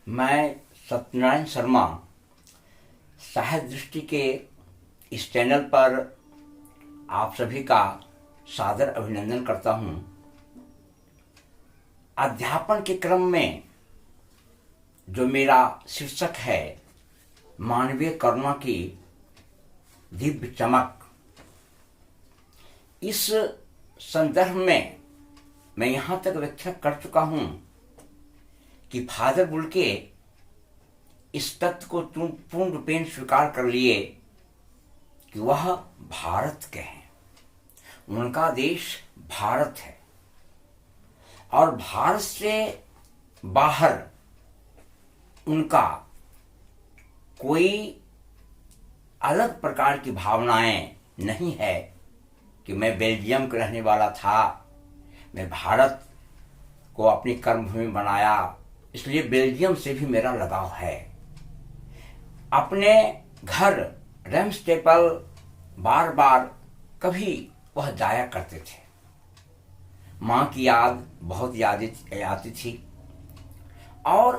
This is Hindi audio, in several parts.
मैं सत्यनारायण शर्मा साहित्य दृष्टि के इस चैनल पर आप सभी का सादर अभिनंदन करता हूँ। अध्यापन के क्रम में जो मेरा शीर्षक है मानवीय करुणा की दिव्य चमक, इस संदर्भ में मैं यहाँ तक व्याख्या कर चुका हूँ कि फादर बुल्के इस तथ्य को पूर्ण रूपेण स्वीकार कर लिए कि वह भारत के हैं, उनका देश भारत है और भारत से बाहर उनका कोई अलग प्रकार की भावनाएं नहीं है कि मैं बेल्जियम का रहने वाला था, मैं भारत को अपनी कर्मभूमि बनाया, इसलिए बेल्जियम से भी मेरा लगाव है। अपने घर रेम्सटेपल बार बार कभी वह जाया करते थे। माँ की याद बहुत आती थी और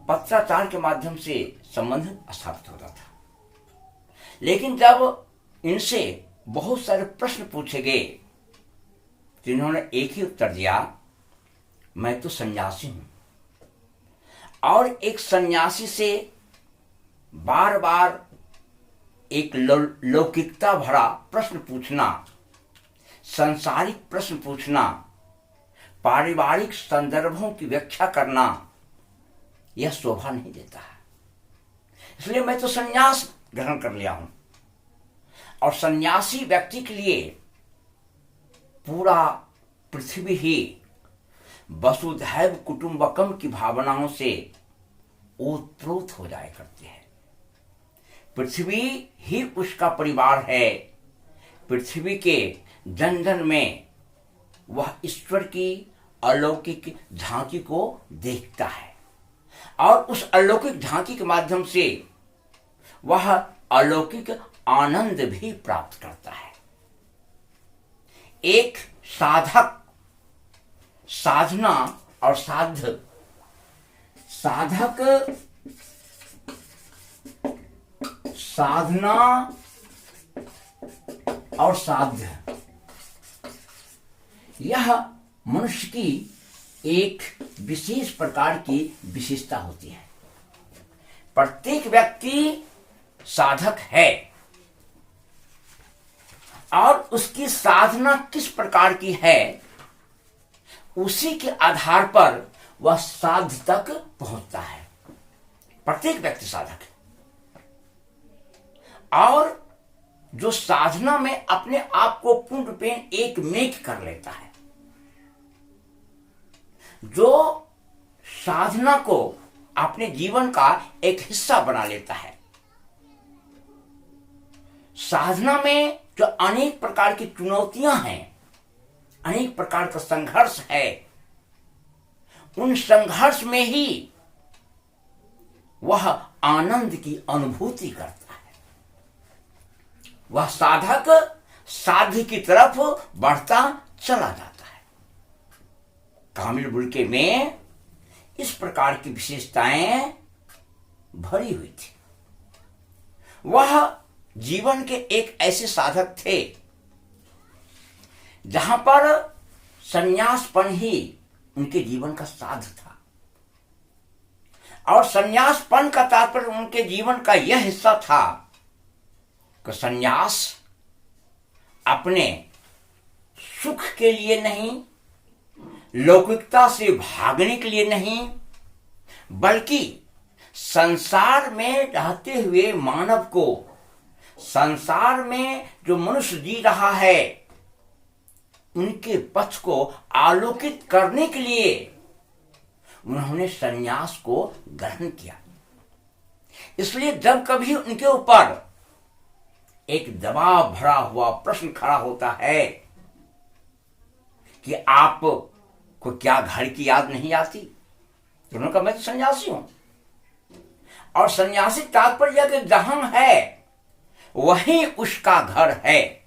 पत्राचार के माध्यम से संबंध स्थापित होता था। लेकिन जब इनसे बहुत सारे प्रश्न पूछे गए तो इन्होंने एक ही उत्तर दिया, मैं तो सन्यासी हूं। और एक सन्यासी से बार बार एक लौकिकता भरा प्रश्न पूछना, सांसारिक प्रश्न पूछना, पारिवारिक संदर्भों की व्याख्या करना, यह शोभा नहीं देता है। इसलिए मैं तो सन्यास ग्रहण कर लिया हूं। और सन्यासी व्यक्ति के लिए पूरा पृथ्वी ही वसुधैव कुटुंबकम की भावनाओं से ओतप्रोत हो जाया करती है। पृथ्वी ही उसका परिवार है। पृथ्वी के जन जन में वह ईश्वर की अलौकिक झांकी को देखता है और उस अलौकिक झांकी के माध्यम से वह अलौकिक आनंद भी प्राप्त करता है। एक साधक साधना और साध्य, साधक साधना और साध्य, यह मनुष्य की एक विशेष प्रकार की विशेषता होती है। प्रत्येक व्यक्ति साधक है और उसकी साधना किस प्रकार की है, उसी के आधार पर वह साध्य तक पहुंचता है। प्रत्येक व्यक्ति साधक है और जो साधना में अपने आप को पूर्ण रूपेण एक मेक कर लेता है, जो साधना को अपने जीवन का एक हिस्सा बना लेता है, साधना में जो अनेक प्रकार की चुनौतियां हैं, अनेक प्रकार का संघर्ष है, उन संघर्ष में ही वह आनंद की अनुभूति करता है। वह साधक साध्य की तरफ बढ़ता चला जाता है। कामिल बुल्के में इस प्रकार की विशेषताएं भरी हुई थी। वह जीवन के एक ऐसे साधक थे जहां पर संन्यासपन ही उनके जीवन का साध था और संन्यासपन का तात्पर्य उनके जीवन का यह हिस्सा था कि संन्यास अपने सुख के लिए नहीं, लौकिकता से भागने के लिए नहीं, बल्कि संसार में रहते हुए मानव को, संसार में जो मनुष्य जी रहा है, उनके पथ को आलोकित करने के लिए उन्होंने संन्यास को ग्रहण किया। इसलिए जब कभी उनके ऊपर एक दबाव भरा हुआ प्रश्न खड़ा होता है कि आपको क्या घर की याद नहीं आती, तो उन्होंने कहा मैं तो सन्यासी हूं। और सन्यासी तात्पर्य कि जहां है वहीं उसका घर है,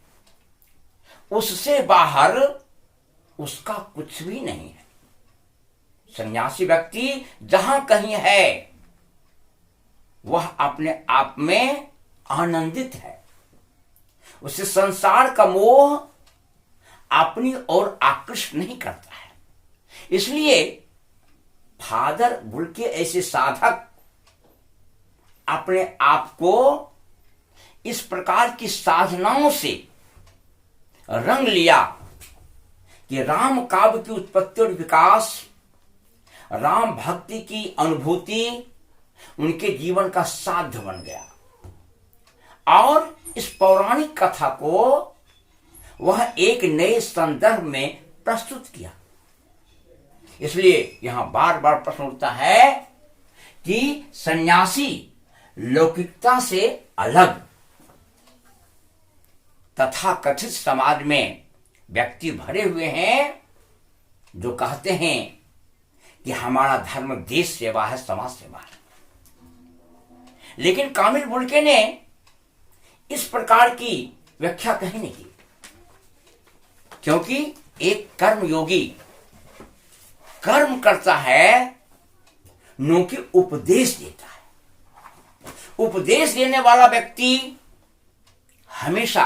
उससे बाहर उसका कुछ भी नहीं है। सन्यासी व्यक्ति जहां कहीं है वह अपने आप में आनंदित है। उसे संसार का मोह अपनी ओर आकृष्ट नहीं करता है। इसलिए फादर बुल के ऐसे साधक अपने आप को इस प्रकार की साधनाओं से रंग लिया कि राम काव्य की उत्पत्ति और विकास, राम भक्ति की अनुभूति उनके जीवन का साध्य बन गया और इस पौराणिक कथा को वह एक नए संदर्भ में प्रस्तुत किया। इसलिए यहां बार बार प्रश्न उठता है कि सन्यासी लौकिकता से अलग तथा कथित समाज में व्यक्ति भरे हुए हैं जो कहते हैं कि हमारा धर्म देश सेवा है, समाज सेवा है। लेकिन कामिल बुल्के ने इस प्रकार की व्याख्या कहीं नहीं की, क्योंकि एक कर्मयोगी कर्म करता है, न कि उपदेश देता है। उपदेश देने वाला व्यक्ति हमेशा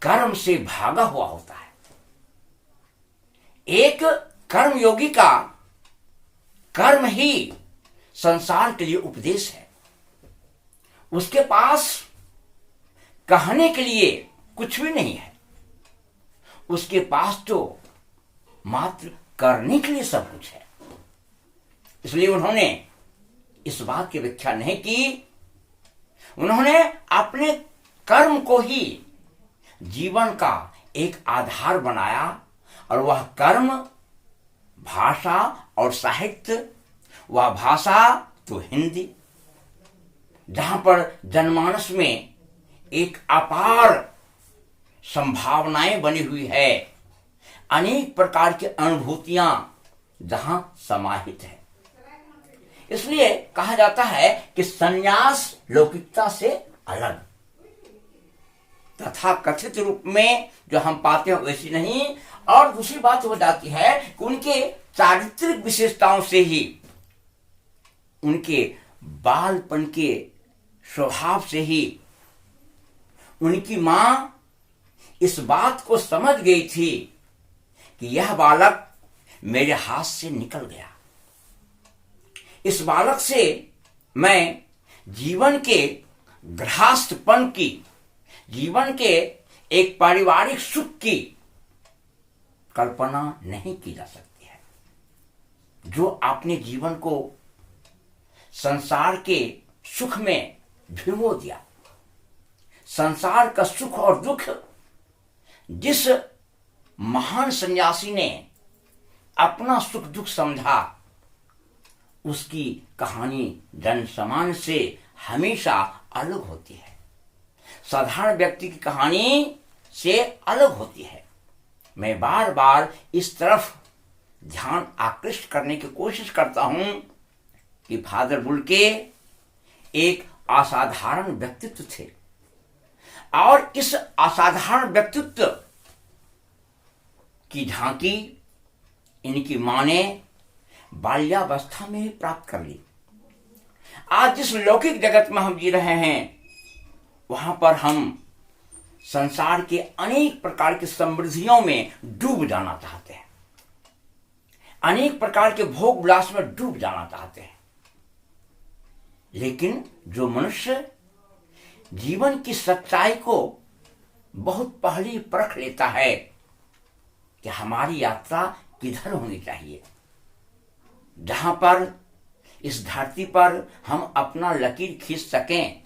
कर्म से भागा हुआ होता है। एक कर्मयोगी का कर्म ही संसार के लिए उपदेश है। उसके पास कहने के लिए कुछ भी नहीं है, उसके पास तो मात्र करने के लिए सब कुछ है। इसलिए उन्होंने इस बात की व्याख्या नहीं की, उन्होंने अपने कर्म को ही जीवन का एक आधार बनाया और वह कर्म भाषा और साहित्य, वह भाषा तो हिंदी, जहां पर जनमानस में एक अपार संभावनाएं बनी हुई है, अनेक प्रकार की अनुभूतियां जहां समाहित है। इसलिए कहा जाता है कि सन्यास लौकिकता से अलग, तथा कथित रूप में जो हम पाते हैं वैसी नहीं। और दूसरी बात हो जाती है कि उनके चारित्रिक विशेषताओं से ही, उनके बालपन के स्वभाव से ही उनकी मां इस बात को समझ गई थी कि यह बालक मेरे हाथ से निकल गया, इस बालक से मैं जीवन के गृहस्थपन की, जीवन के एक पारिवारिक सुख की कल्पना नहीं की जा सकती है। जो आपने जीवन को संसार के सुख में भिगो दिया, संसार का सुख और दुख जिस महान सन्यासी ने अपना सुख दुख समझा, उसकी कहानी जन सामान्य से हमेशा अलग होती है, साधारण व्यक्ति की कहानी से अलग होती है। मैं बार बार इस तरफ ध्यान आकृष्ट करने की कोशिश करता हूं कि फादर बुल्के एक असाधारण व्यक्तित्व थे और इस असाधारण व्यक्तित्व की झांकी इनकी मां ने बाल्यावस्था में ही प्राप्त कर ली। आज जिस लौकिक जगत में हम जी रहे हैं, वहां पर हम संसार के अनेक प्रकार की समृद्धियों में डूब जाना चाहते हैं, अनेक प्रकार के भोग विलास में डूब जाना चाहते हैं। लेकिन जो मनुष्य जीवन की सच्चाई को बहुत पहले परख लेता है कि हमारी यात्रा किधर होनी चाहिए, जहां पर इस धरती पर हम अपना लकीर खींच सकें,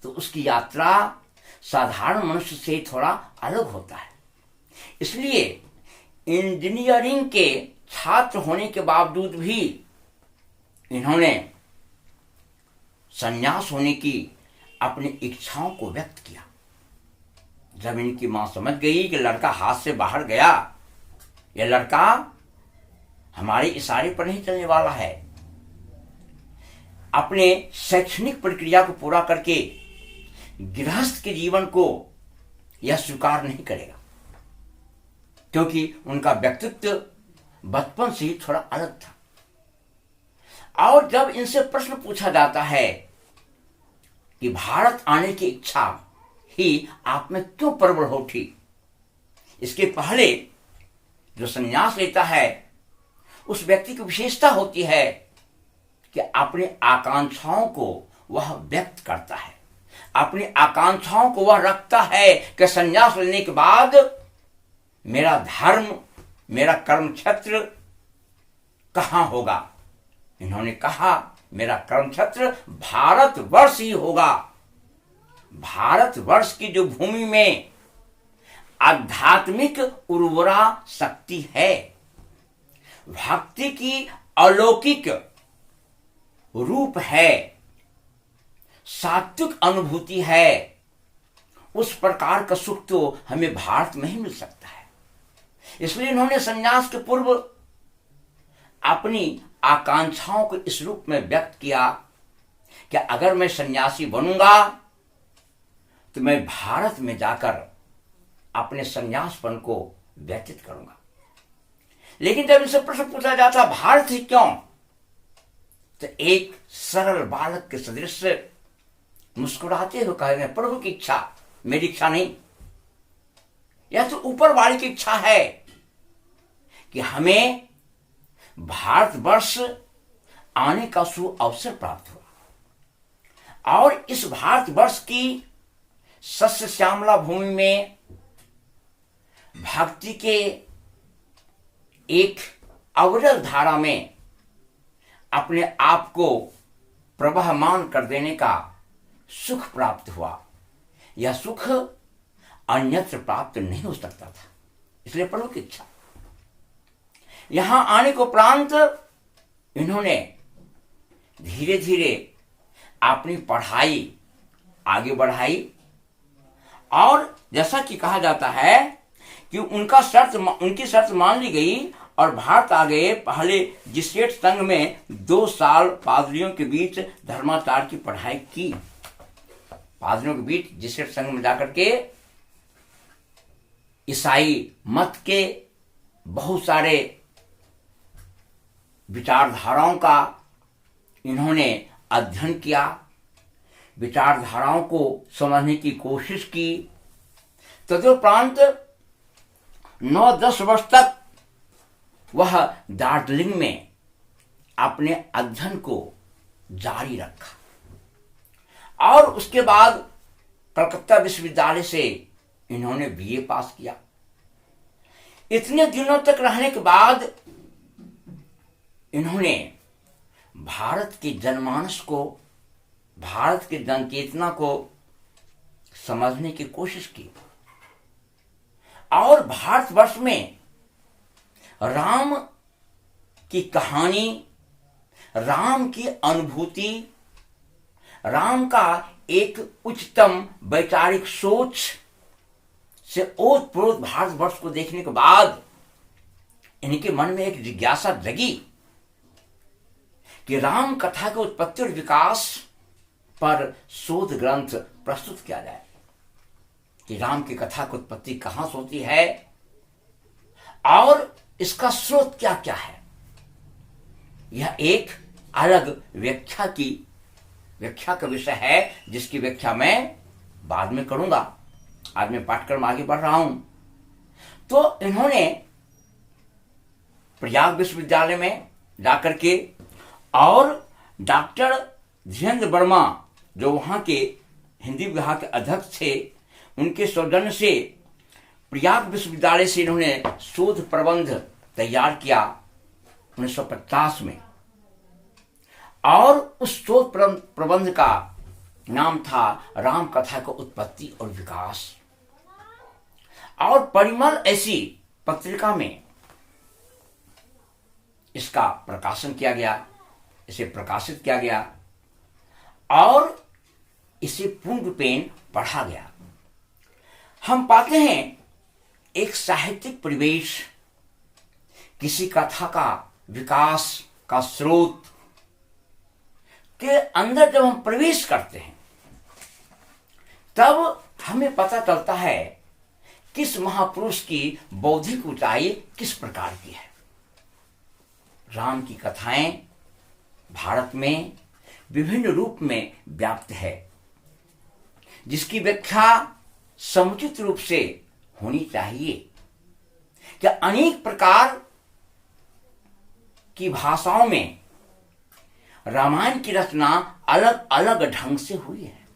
तो उसकी यात्रा साधारण मनुष्य से थोड़ा अलग होता है। इसलिए इंजीनियरिंग के छात्र होने के बावजूद भी इन्होंने संन्यास होने की अपनी इच्छाओं को व्यक्त किया। जब इनकी मां समझ गई कि लड़का हाथ से बाहर गया, यह लड़का हमारे इशारे पर नहीं चलने वाला है, अपने शैक्षणिक प्रक्रिया को पूरा करके गृहस्थ के जीवन को यह स्वीकार नहीं करेगा, क्योंकि उनका व्यक्तित्व बचपन से ही थोड़ा अलग था। और जब इनसे प्रश्न पूछा जाता है कि भारत आने की इच्छा ही आप में क्यों प्रबल हो उठी। इसके पहले जो संन्यास लेता है उस व्यक्ति की विशेषता होती है कि अपनी आकांक्षाओं को वह व्यक्त करता है, अपनी आकांक्षाओं को वह रखता है कि संन्यास लेने के बाद मेरा धर्म, मेरा कर्म क्षेत्र कहां होगा। इन्होंने कहा मेरा कर्म क्षेत्र भारतवर्ष ही होगा। भारतवर्ष की जो भूमि में आध्यात्मिक उर्वरा शक्ति है, भक्ति की अलौकिक रूप है, सात्विक अनुभूति है, उस प्रकार का सुख तो हमें भारत में ही मिल सकता है। इसलिए इन्होंने संन्यास के पूर्व अपनी आकांक्षाओं को इस रूप में व्यक्त किया कि अगर मैं सन्यासी बनूंगा तो मैं भारत में जाकर अपने संन्यासपन को व्यतीत करूंगा। लेकिन जब इनसे प्रश्न पूछा जाता भारत ही क्यों, तो एक सरल बालक के सदृश मुस्कुराते हुए कहेंगे प्रभु की इच्छा, मेरी इच्छा नहीं। यह तो ऊपर वाले की इच्छा है कि हमें भारतवर्ष आने का सु अवसर प्राप्त हुआ और इस भारतवर्ष की सस्य श्यामला भूमि में भक्ति के एक अविरल धारा में अपने आप को प्रवहमान कर देने का सुख प्राप्त हुआ। यह सुख अन्यत्र प्राप्त नहीं हो सकता था, इसलिए प्रभु की इच्छा। यहां आने को उपरांत इन्होंने धीरे धीरे अपनी पढ़ाई आगे बढ़ाई और जैसा कि कहा जाता है कि उनकी शर्त मान ली गई और भारत आ गए। पहले जिसेट संघ में 2 साल पादरियों के बीच धर्माचार्य की पढ़ाई की। पादरियों के बीच जिसेट संघ में जाकर के ईसाई मत के बहुत सारे विचारधाराओं का इन्होंने अध्ययन किया, विचारधाराओं को समझने की कोशिश की। तदुपरांत 9-10 वर्ष तक वह दार्जिलिंग में अपने अध्ययन को जारी रखा और उसके बाद कलकत्ता विश्वविद्यालय से इन्होंने बीए पास किया। इतने दिनों तक रहने के बाद इन्होंने भारत के जनमानस को, भारत के जन चेतना को समझने की कोशिश की और भारतवर्ष में राम की कहानी, राम की अनुभूति, राम का एक उच्चतम वैचारिक सोच से ओतप्रोत भारतवर्ष को देखने के बाद इनके मन में एक जिज्ञासा जगी कि राम कथा के उत्पत्ति और विकास पर शोध ग्रंथ प्रस्तुत किया जाए कि राम की कथा की उत्पत्ति कहां से होती है और इसका स्रोत क्या क्या है। यह एक अलग व्याख्या का विषय है जिसकी व्याख्या मैं बाद में करूंगा। आज मैं पाठ्यक्रम आगे बढ़ रहा हूं। तो इन्होंने प्रयाग विश्वविद्यालय में जाकर के और डॉक्टर धीरेन्द्र वर्मा जो वहां के हिंदी विभाग के अध्यक्ष थे, उनके सौजन्य से प्रयाग विश्वविद्यालय से इन्होंने शोध प्रबंध तैयार किया 1950 में और उस शोध प्रबंध का नाम था राम कथा का उत्पत्ति और विकास। और परिमल ऐसी पत्रिका में इसका प्रकाशन किया गया, इसे प्रकाशित किया गया और इसे पूर्ण रूपेण पढ़ा गया। हम पाते हैं एक साहित्यिक परिवेश, किसी कथा का विकास का स्रोत के अंदर जब हम प्रवेश करते हैं तब हमें पता चलता है किस महापुरुष की बौद्धिक ऊंचाई किस प्रकार की है। राम की कथाएं भारत में विभिन्न रूप में व्याप्त है। जिसकी व्याख्या समुचित रूप से होनी चाहिए कि अनेक प्रकार की भाषाओं में रामायण की रचना अलग अलग ढंग से हुई है।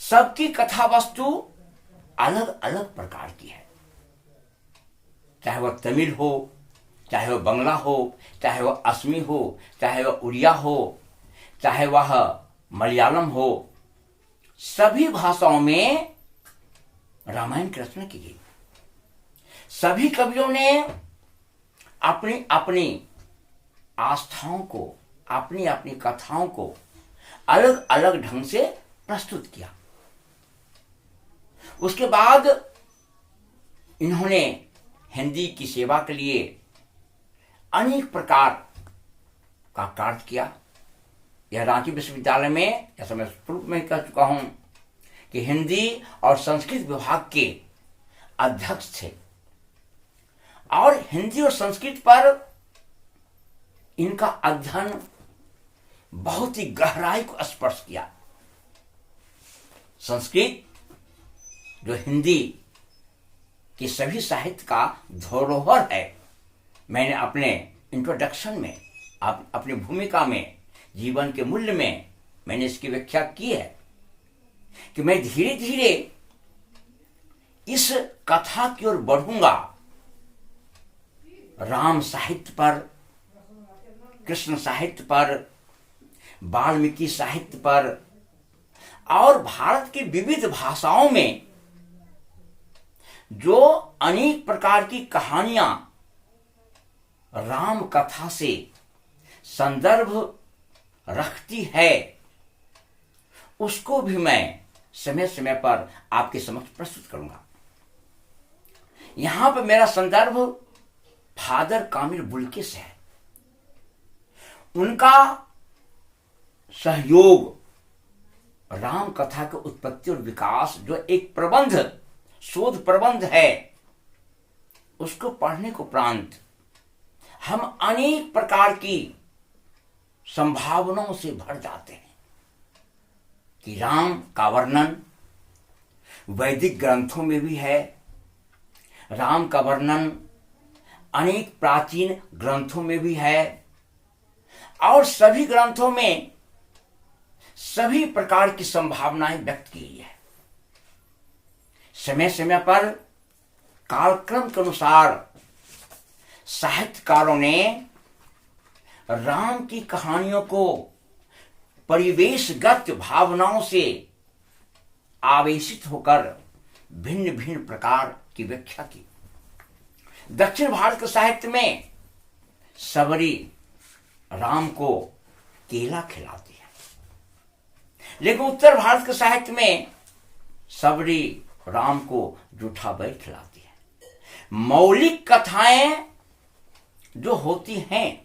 सबकी कथा वस्तु अलग अलग प्रकार की है, चाहे वह तमिल हो, चाहे वह बंगला हो, चाहे वह असमी हो, चाहे वह उड़िया हो, चाहे वह मलयालम हो। सभी भाषाओं में रामायण की रचना की गई। सभी कवियों ने अपनी अपनी आस्थाओं को, अपनी अपनी कथाओं को अलग अलग ढंग से प्रस्तुत किया। उसके बाद इन्होंने हिंदी की सेवा के लिए अनेक प्रकार का कार्य किया। यह रांची विश्वविद्यालय में, जैसा मैं पूर्व में कह चुका हूं, कि हिंदी और संस्कृत विभाग के अध्यक्ष थे और हिंदी और संस्कृत पर इनका अध्ययन बहुत ही गहराई को स्पर्श किया। संस्कृत जो हिंदी के सभी साहित्य का धरोहर है, मैंने अपने इंट्रोडक्शन में, अपनी भूमिका में, जीवन के मूल्य में मैंने इसकी व्याख्या की है कि मैं धीरे धीरे इस कथा की ओर बढ़ूंगा। राम साहित्य पर, कृष्ण साहित्य पर, वाल्मीकि साहित्य पर और भारत की विविध भाषाओं में जो अनेक प्रकार की कहानियां राम कथा से संदर्भ रखती है, उसको भी मैं समय समय पर आपके समक्ष प्रस्तुत करूंगा। यहां पर मेरा संदर्भ फादर कामिल बुल्के से है। उनका सहयोग राम कथा के उत्पत्ति और विकास, जो एक प्रबंध, शोध प्रबंध है, उसको पढ़ने के उपरांत हम अनेक प्रकार की संभावनाओं से भर जाते हैं कि राम का वर्णन वैदिक ग्रंथों में भी है, राम का वर्णन अनेक प्राचीन ग्रंथों में भी है और सभी ग्रंथों में सभी प्रकार की संभावनाएं व्यक्त की गई है। समय समय पर कालक्रम के अनुसार साहित्यकारों ने राम की कहानियों को परिवेशगत भावनाओं से आवेशित होकर भिन्न भिन्न प्रकार की व्याख्या की। दक्षिण भारत के साहित्य में सबरी राम को केला खिलाती है, लेकिन उत्तर भारत के साहित्य में सबरी राम को जूठा बैल खिलाती है। मौलिक कथाएं जो होती हैं,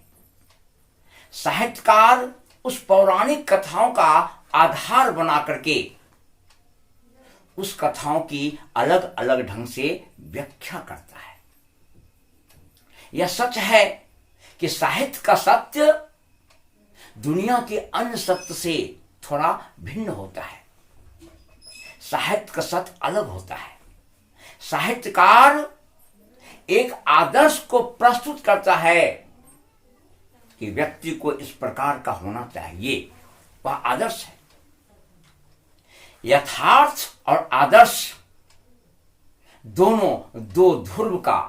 साहित्यकार उस पौराणिक कथाओं का आधार बना करके उस कथाओं की अलग अलग ढंग से व्याख्या करता है। यह सच है कि साहित्य का सत्य दुनिया के अन्य सत्य से थोड़ा भिन्न होता है। साहित्य का सत्य अलग होता है। साहित्यकार एक आदर्श को प्रस्तुत करता है कि व्यक्ति को इस प्रकार का होना चाहिए, वह आदर्श है। यथार्थ और आदर्श दोनों दो ध्रुव का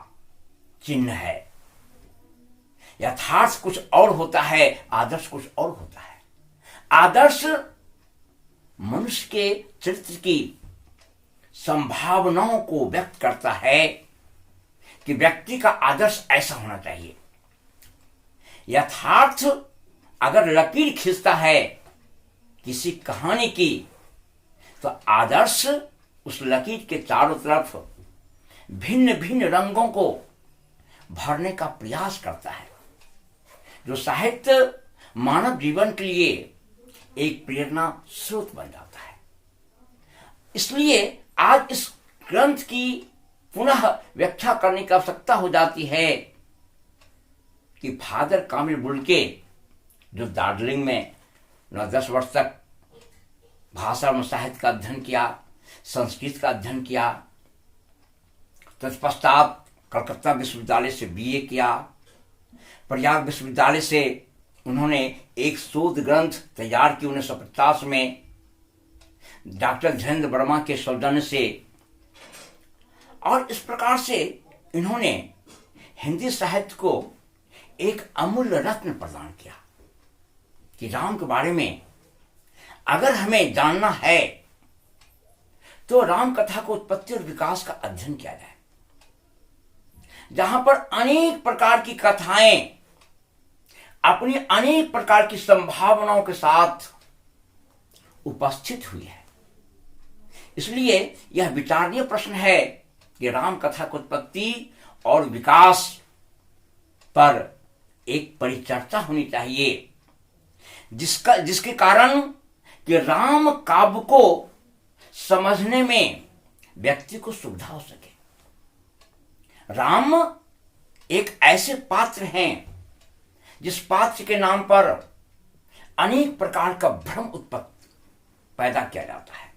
चिन्ह है। यथार्थ कुछ और होता है, आदर्श कुछ और होता है। आदर्श मनुष्य के चरित्र की संभावनाओं को व्यक्त करता है कि व्यक्ति का आदर्श ऐसा होना चाहिए। यथार्थ अगर लकीर खींचता है किसी कहानी की, तो आदर्श उस लकीर के चारों तरफ भिन्न भिन्न रंगों को भरने का प्रयास करता है। जो साहित्य मानव जीवन के लिए एक प्रेरणा स्रोत बन जाता है। इसलिए आज इस ग्रंथ की पुनः व्याख्या करने की आवश्यकता हो जाती है कि फादर कामिल बुल्के, जो दार्जिलिंग में 9-10 वर्ष तक भाषा एवं साहित्य का अध्ययन किया, संस्कृत का अध्ययन किया। तत्पश्चात कलकत्ता विश्वविद्यालय से बीए किया। प्रयाग विश्वविद्यालय से उन्होंने एक शोध ग्रंथ तैयार की 1950 में डॉक्टर धीरेन्द्र वर्मा के सौजन्य से। और इस प्रकार से इन्होंने हिंदी साहित्य को एक अमूल्य रत्न प्रदान किया कि राम के बारे में अगर हमें जानना है तो राम कथा को उत्पत्ति और विकास का अध्ययन किया जाए, जहां पर अनेक प्रकार की कथाएं अपनी अनेक प्रकार की संभावनाओं के साथ उपस्थित हुई है। इसलिए यह विचारणीय प्रश्न है कि राम कथा की उत्पत्ति और विकास पर एक परिचर्चा होनी चाहिए, जिसके कारण कि राम काव्य को समझने में व्यक्ति को सुविधा हो सके। राम एक ऐसे पात्र हैं जिस पात्र के नाम पर अनेक प्रकार का भ्रम उत्पत्ति पैदा किया जाता है,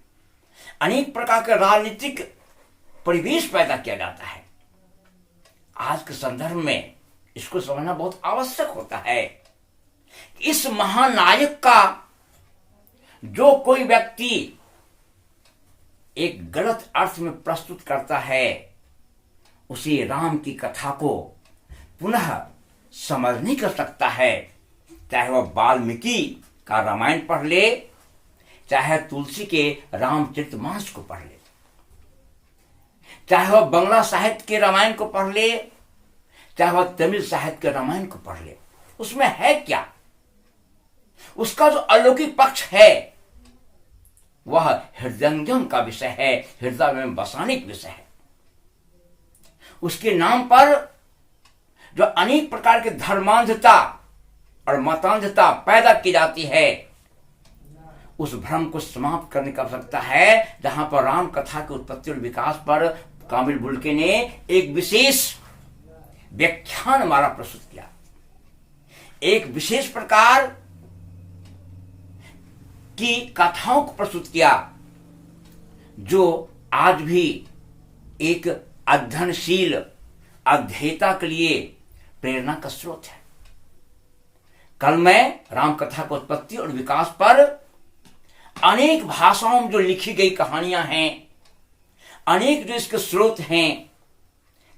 अनेक प्रकार का राजनीतिक परिवेश पैदा किया जाता है। आज के संदर्भ में इसको समझना बहुत आवश्यक होता है। इस महानायक का जो कोई व्यक्ति एक गलत अर्थ में प्रस्तुत करता है, उसे राम की कथा को पुनः समझ नहीं कर सकता है। चाहे वह वाल्मीकि का रामायण पढ़ ले, चाहे तुलसी के रामचरितमानस को पढ़ ले, चाहे वह बंगला साहित्य के रामायण को पढ़ ले, चाहे वह तमिल साहित्य के रामायण को पढ़ ले, उसमें है क्या? उसका जो अलौकिक पक्ष है वह हृदयंगम का विषय है, हृदय में बसाने का विषय है। उसके नाम पर जो अनेक प्रकार की धर्मांधता और मतांधता पैदा की जाती है, उस भ्रम को समाप्त करने की आवश्यकता है। जहां पर राम कथा की उत्पत्ति और विकास पर कामिल बुल्के ने एक विशेष व्याख्यान माला प्रस्तुत किया, एक विशेष प्रकार की कथाओं को प्रस्तुत किया, जो आज भी एक अध्ययनशील अध्येता के लिए प्रेरणा का स्रोत है। कल मैं राम कथा की उत्पत्ति और विकास पर अनेक भाषाओं में जो लिखी गई कहानियां हैं, अनेक जो इसके स्रोत हैं,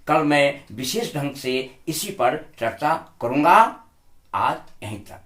कल मैं विशेष ढंग से इसी पर चर्चा करूंगा। आज यहीं तक।